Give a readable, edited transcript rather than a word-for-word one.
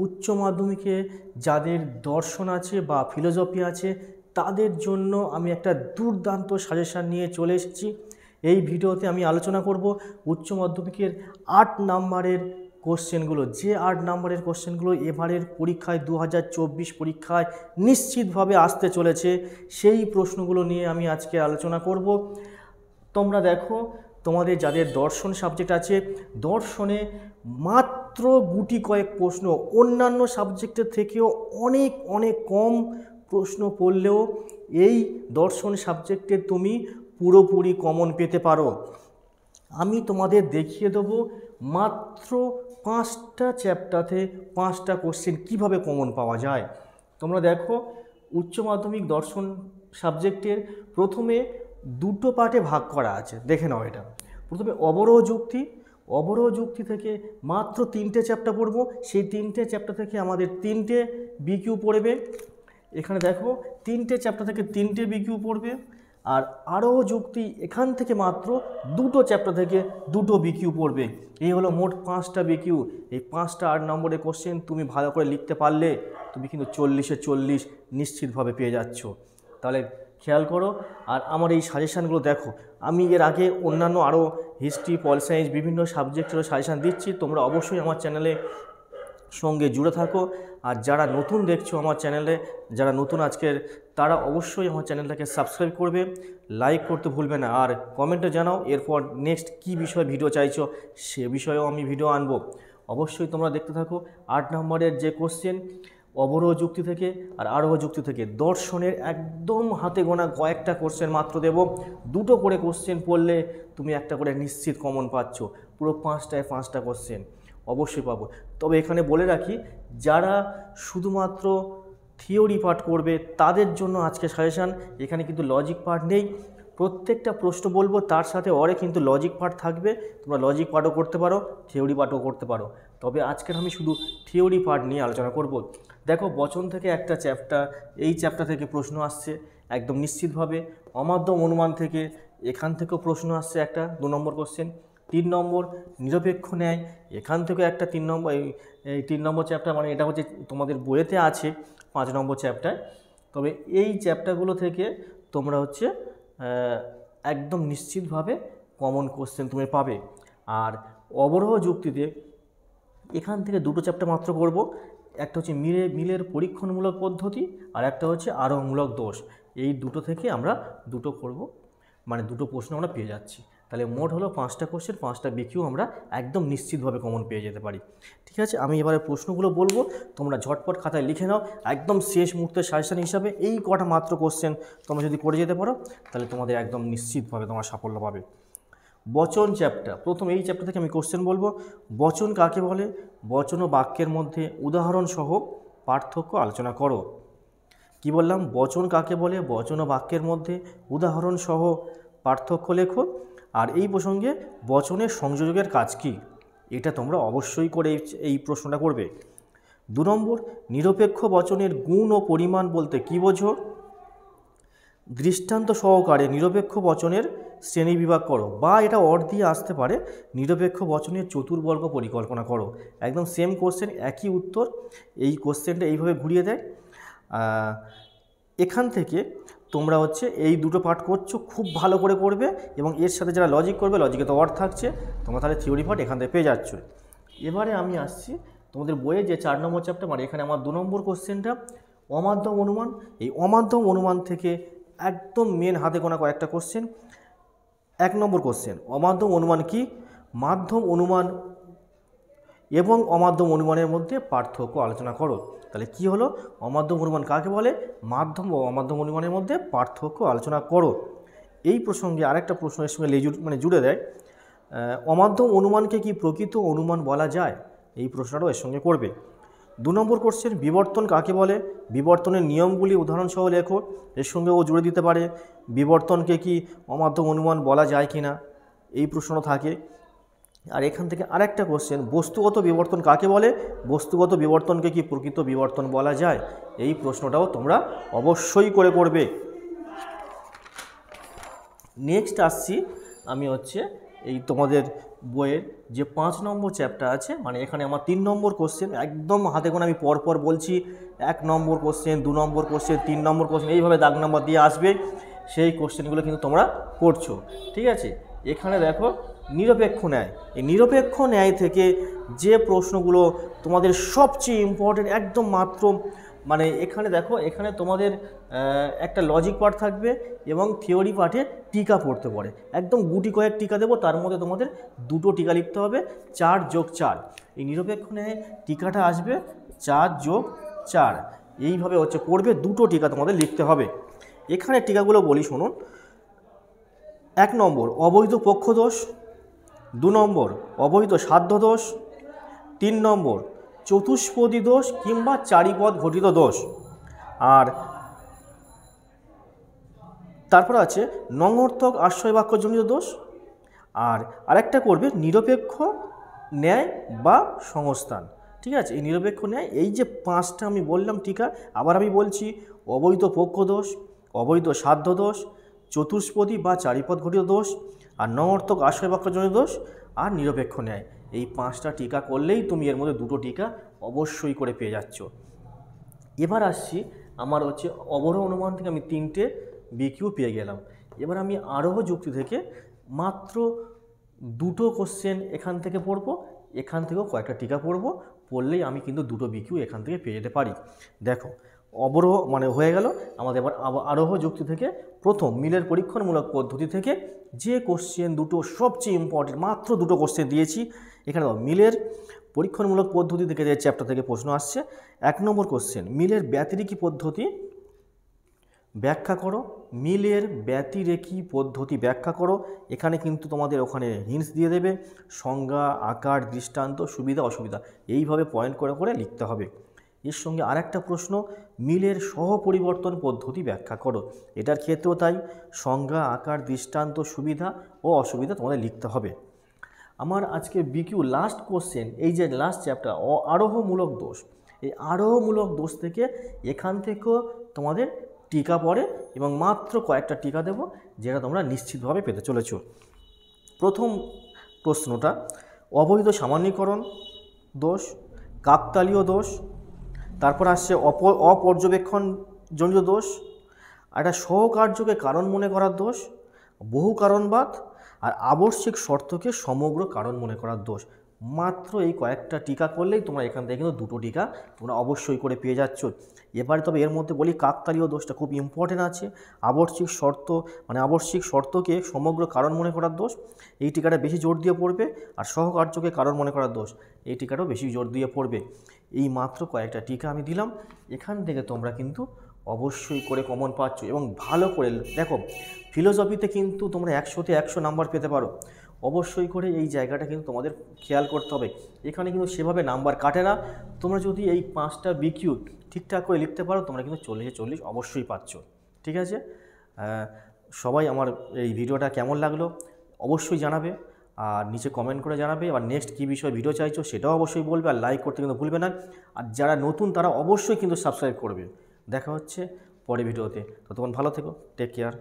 উচ্চ মাধ্যমিকে যাদের দর্শন আছে বা ফিলোসফি আছে তাদের জন্য আমি একটা দুর্দান্ত সাজেশান নিয়ে চলে এসেছি। এই ভিডিওতে আমি আলোচনা করব উচ্চ মাধ্যমিকের 8 নাম্বারের কোশ্চেনগুলো, যে 8 নাম্বারের কোশ্চেনগুলো এবারের পরীক্ষায় 2024 পরীক্ষায় নিশ্চিতভাবে আসতে চলেছে, সেই প্রশ্নগুলো নিয়ে আমি আজকে আলোচনা করব। তোমরা দেখো, তোমাদের যাদের দর্শন সাবজেক্ট আছে, দর্শনে মাত্র গুটি কয়েক প্রশ্ন, অন্যান্য সাবজেক্টের থেকেও অনেক অনেক কম প্রশ্ন পড়লেও এই দর্শন সাবজেক্টে তুমি পুরোপুরি কমন পেতে পারো। আমি তোমাদের দেখিয়ে দেবো মাত্র 5টা চ্যাপ্টারে 5টা কোশ্চেন কীভাবে কমন পাওয়া যায়। তোমরা দেখো, উচ্চ মাধ্যমিক দর্শন সাবজেক্টের প্রথমে দুটো পার্টে ভাগ করা আছে, দেখে নাও। এটা প্রথমে অবরোহ যুক্তি, অবরোহ যুক্তি থেকে মাত্র 3টে চ্যাপ্টার পড়বো। সেই 3টে চ্যাপ্টার থেকে আমাদের 3টে বিকিউ পড়বে। এখানে দেখো, 3টে চ্যাপ্টার থেকে 3টে বিকিউ পড়বে। আর আরোহ যুক্তি, এখান থেকে মাত্র 2টো চ্যাপ্টার থেকে 2টো বিকিউ পড়বে। এই হলো মোট 5টা বিকিউ। এই 5টা 8 নম্বরের কোশ্চেন তুমি ভালো করে লিখতে পারলে তুমি কিন্তু 40-এ 40 নিশ্চিতভাবে পেয়ে যাচ্ছ। তাহলে খেয়াল করো। আর আমার এই সাজেশানগুলো দেখো, আমি এর আগে অন্যান্য আরও হিস্ট্রি, পল সায়েন্স বিভিন্ন সাবজেক্টেরও সাজেশান দিচ্ছি। তোমরা অবশ্যই আমার চ্যানেলে সঙ্গে জুড়ে থাকো। আর যারা নতুন দেখছো আমার চ্যানেলে, যারা নতুন আজকের, তারা অবশ্যই আমার চ্যানেলটাকে সাবস্ক্রাইব করবে, লাইক করতে ভুলবে না। আর কমেন্টে জানাও এরপর নেক্সট কী বিষয়ে ভিডিও চাইছো, সে বিষয়েও আমি ভিডিও আনবো। অবশ্যই তোমরা দেখতে থাকো। 8 নম্বরের যে কোশ্চেন অবরোহ যুক্তি থেকে আর আরোহ যুক্তি থেকে, দর্শনের একদম হাতে গোনা কয়েকটা কোশ্চেন মাত্র দেব। 2টো করে কোশ্চেন পড়লে তুমি একটা করে নিশ্চিত কমন পাচ্ছ। পুরো 5টায় 5টা কোশ্চেন অবশ্যই পাবো। তবে এখানে বলে রাখি, যারা শুধুমাত্র থিওরি পার্ট করবে তাদের জন্য আজকে সাজেশান। এখানে কিন্তু লজিক পার্ট নেই। প্রত্যেকটা প্রশ্ন বলবো, তার সাথে ওরে কিন্তু লজিক পার্ট থাকবে। তোমরা লজিক পার্টও করতে পারো, থিওরি পার্টও করতে পারো। তবে আজকের আমি শুধু থিওরি পার্ট নিয়ে আলোচনা করব। দেখো, বচন থেকে একটা চ্যাপ্টার, এই চ্যাপ্টার থেকে প্রশ্ন আসছে একদম নিশ্চিতভাবে। অমাধ্যম অনুমান থেকে, এখান থেকেও প্রশ্ন আসছে একটা 2 নম্বর কোশ্চেন। 3 নম্বর নিরপেক্ষ ন্যায়, এখান থেকে একটা 3 নম্বর, এই 3 নম্বর চ্যাপ্টার, মানে এটা হচ্ছে তোমাদের বইয়েতে আছে 5 নম্বর চ্যাপ্টার। তবে এই চ্যাপ্টারগুলো থেকে তোমরা হচ্ছে একদম নিশ্চিতভাবে কমন কোশ্চেন তুমি পাবে। আর অবরোহ যুক্তিতে এখান থেকে 2টো চ্যাপ্টার মাত্র করব। একটা হচ্ছে মিলের পরীক্ষণমূলক পদ্ধতি, আর একটা হচ্ছে আরোহমূলক দোষ। এই 2টো থেকে আমরা 2টো করব, মানে 2টো প্রশ্ন আমরা পেয়ে যাচ্ছি। তাহলে মোট হলো 5টা কোশ্চেন, 5টা বিকিউ আমরা একদম নিশ্চিতভাবে কমন পেয়ে যেতে পারি। ঠিক আছে, আমি এবারে প্রশ্নগুলো বলবো, তোমরা ঝটপট খাতায় লিখে নাও। একদম শেষ মুহূর্তের সাজেশন হিসাবে এই কটা মাত্র কোশ্চেন তোমরা যদি করে যেতে পারো, তাহলে তোমাদের একদম নিশ্চিতভাবে তোমরা সাফল্য পাবে। বচন চ্যাপ্টার, প্রথম এই চ্যাপ্টার থেকে আমি কোশ্চেন বলবো। বচন কাকে বলে? বচন ও বাক্যের মধ্যে উদাহরণসহ পার্থক্য আলোচনা করো। কি বললাম? বচন কাকে বলে, বচন ও বাক্যের মধ্যে উদাহরণসহ পার্থক্য লেখো। আর এই প্রসঙ্গে বচনের সংযোজকের কাজ কি, এটা তোমরা অবশ্যই করে এই প্রশ্নটা করবে। 2 নম্বর, নিরপেক্ষ বচনের গুণ ও পরিমাণ বলতে কি বোঝো? দৃষ্টান্ত সহকারে নিরপেক্ষ বচনের শ্রেণী বিভাগ করো, বা এটা অর দিয়ে আসতে পারে, নিরপেক্ষ বচনের চতুর্বর্গ পরিকল্পনা করো। একদম সেম কোশ্চেন, একই উত্তর। এই কোশ্চেনটা এইভাবে ঘুরিয়ে দেয়। এখান থেকে তোমরা হচ্ছে এই 2টো পার্ট করছো, খুব ভালো করে করবে। এবং এর সাথে যারা লজিক করবে, লজিকে তো অর থাকছে, তোমরা তাহলে থিওরি পার্ট এখান থেকে পেয়ে যাচ্ছ। এবারে আমি আসছি তোমাদের বইয়ে যে 4 নম্বর চ্যাপ্টার, মানে এখানে আমার 2 নম্বর কোশ্চেনটা অমাধ্যম অনুমান। এই অমাধ্যম অনুমান থেকে একদম মেন হাতে গোনা কয়েকটা কোশ্চেন। 1 নম্বর কোশ্চেন, অমাধ্যম অনুমান কি? মাধ্যম অনুমান এবং অমাধ্যম অনুমানের মধ্যে পার্থক্য আলোচনা করো। তাহলে কি হলো? অমাধ্যম অনুমান কাকে বলে, মাধ্যম ও অমাধ্যম অনুমানের মধ্যে পার্থক্য আলোচনা করো। এই প্রসঙ্গে আরেকটা প্রশ্ন এর সঙ্গে জুড়ে দেয়, অমাধ্যম অনুমানকে কি প্রকৃত অনুমান বলা যায়? এই প্রশ্নটাও এর সঙ্গে করবে। 2 নম্বর কোশ্চেন, বিবর্তন কাকে বলে? বিবর্তনের নিয়মগুলি উদাহরণসহ লেখো। এর সঙ্গে ও জুড়ে দিতে পারে বিবর্তনকে কি অমাধ্যম অনুমান বলা যায় কি না, এই প্রশ্ন থাকে। আর এখান থেকে আরেকটা কোশ্চেন, বস্তুগত বিবর্তন কাকে বলে? বস্তুগত বিবর্তনকে কি প্রকৃত বিবর্তন বলা যায়? এই প্রশ্নটাও তোমরা অবশ্যই করে করবে। নেক্সট আসছি আমি হচ্ছে এই তোমাদের বইয়ের যে 5 নম্বর চ্যাপ্টার আছে, মানে এখানে আমার 3 নম্বর কোশ্চেন একদম হাতে গোনা, আমি পরপর বলছি 1 নম্বর কোশ্চেন, 2 নম্বর কোশ্চেন, 3 নম্বর কোশ্চেন, এইভাবে দাগ নম্বর দিয়ে আসবে, সেই কোশ্চেনগুলো কিন্তু তোমরা করছো। ঠিক আছে, এখানে দেখো নিরপেক্ষ ন্যায়, এই নিরপেক্ষ ন্যায় থেকে যে প্রশ্নগুলো তোমাদের সবচেয়ে ইম্পর্টেন্ট একদম মাত্র, মানে এখানে দেখো, এখানে তোমাদের একটা লজিক পার্ট থাকবে এবং থিওরি পার্টে টিকা পড়তে পারে, একদম গুটি কয়েক টিকা দেবো, তার মধ্যে তোমাদের 2টো টিকা লিখতে হবে, 4 + 4। এই নিরপেক্ষ ন্যায় টিকাটা আসবে 4 + 4, এইভাবে হচ্ছে পড়বে, 2টো টিকা তোমাদের লিখতে হবে। এখানে টিকাগুলো বলি শুনুন। 1 নম্বর অবৈধ পক্ষ দোষ, 2 নম্বর অবৈধ সাধ্য দোষ, 3 নম্বর চতুষ্পদী দোষ কিংবা চারিপদ ঘটিত দোষ, আর তারপর আছে নঙর্থক আশ্রয় বাক্যজনিত দোষ, আর আরেকটা করবে নিরপেক্ষ ন্যায় বা সংস্থান। ঠিক আছে, এই নিরপেক্ষ ন্যায়, এই যে 5টা আমি বললাম টিকা, আবার আমি বলছি অবৈধ পক্ষ দোষ, অবৈধ সাধ্য দোষ, চতুষ্পদী বা চারিপদ ঘটিত দোষ, আর নঙর্থক আশ্রয় বাক্যজনিত দোষ, আর নিরপেক্ষ ন্যায়। এই 5টা টিকা করলেই তুমি এর মধ্যে 2টো টিকা অবশ্যই করে পেয়ে যাচ্ছ। এবার আসছি আমার হচ্ছে অবরোহ অনুমান থেকে আমি 3টে বিকিউ পেয়ে গেলাম। এবার আমি আরোহ যুক্তি থেকে মাত্র 2টো কোশ্চেন এখান থেকে পড়বো, এখান থেকেও কয়েকটা টিকা পড়বো, পড়লেই আমি কিন্তু 2টো বিকিউ এখান থেকে পেয়ে যেতে পারি। দেখো, অবরোহ মানে হয়ে গেল আমাদের। এবার আরোহ যুক্তি থেকে প্রথম মিলের পরীক্ষণমূলক পদ্ধতি থেকে যে কোশ্চেন 2টো সবচেয়ে ইম্পর্টেন্ট, মাত্র 2টো কোশ্চেন দিয়েছি এখানে। মিলের পরীক্ষণমূলক পদ্ধতি থেকে যে চ্যাপ্টার থেকে প্রশ্ন আসছে, 1 নম্বর কোশ্চেন, মিলের ব্যতিরেকি পদ্ধতি ব্যাখ্যা করো। মিলের ব্যতিরেকি পদ্ধতি ব্যাখ্যা করো। এখানে কিন্তু তোমাদের ওখানে হিন্টস দিয়ে দেবে, সংজ্ঞা, আকার, দৃষ্টান্ত, সুবিধা অসুবিধা, এইভাবে পয়েন্ট করে করে লিখতে হবে। এর সঙ্গে আরেকটা প্রশ্ন, মিলের সহপরিবর্তন পদ্ধতি ব্যাখ্যা করো। এটার ক্ষেত্রেও তাই, সংজ্ঞা, আকার, দৃষ্টান্ত, সুবিধা ও অসুবিধা তোমাদের লিখতে হবে। আমার আজকে বিকিউ লাস্ট কোশ্চেন, এই যে লাস্ট চ্যাপ্টার আরোহমূলক দোষ, এই আরোহমূলক দোষ থেকে এখান থেকেও তোমাদের টিকা পড়ে এবং মাত্র কয়েকটা টিকা দেব, যেটা তোমরা নিশ্চিতভাবে পেতে চলেছ। প্রথম প্রশ্নটা অবৈধ সামান্যীকরণ দোষ, কাকতালীয় দোষ, তারপর আসছে অপর্যবেক্ষণজনিত দোষ, একটা সহকার্যকে কারণ মনে করার দোষ, বহু কারণবাদ, আর আবশ্যিক শর্তকে সমগ্র কারণ মনে করার দোষ। মাত্র এই কয়েকটা টিকা করলেই তোমরা এখান থেকে কিন্তু 2টো টিকা তোমরা অবশ্যই করে পেয়ে যাচ্ছ। এবারে তবে এর মধ্যে বলি কাকতালীয় দোষটা খুব ইম্পর্টেন্ট আছে। আবশ্যিক শর্ত মানে আবশ্যিক শর্তকে সমগ্র কারণ মনে করার দোষ, এই টিকাটা বেশি জোর দিয়ে পড়বে। আর সহকার্যকে কারণ মনে করার দোষ, এই টিকাটাও বেশি জোর দিয়ে পড়বে। এই মাত্র কয়েকটা টিকা আমি দিলাম, এখান থেকে তোমরা কিন্তু অবশ্যই করে কমন পাচ্ছ। এবং ভালো করে দেখো, ফিলোসফিতে কিন্তু তোমরা 100তে 100 নাম্বার পেতে পারো। অবশ্যই করে এই জায়গাটা কিন্তু তোমাদের খেয়াল করতে হবে। এখানে কিন্তু সেভাবে নাম্বার কাটে না। তোমরা যদি এই 5টা বিকিউ ঠিকঠাক করে লিখতে পারো, তোমরা কিন্তু 40-এ 40 অবশ্যই পাচ্ছ। ঠিক আছে, সবাই আমার এই ভিডিওটা কেমন লাগলো অবশ্যই জানাবে, আর নিচে কমেন্ট করে জানাবে। আর নেক্সট কী বিষয়ে ভিডিও চাইছো সেটাও অবশ্যই বলবে, আর লাইক করতে কিন্তু ভুলবে না। আর যারা নতুন তারা অবশ্যই কিন্তু সাবস্ক্রাইব করবে। দেখা হচ্ছে পরের ভিডিওতে, ততক্ষণ ভালো থেকো, টেক কেয়ার।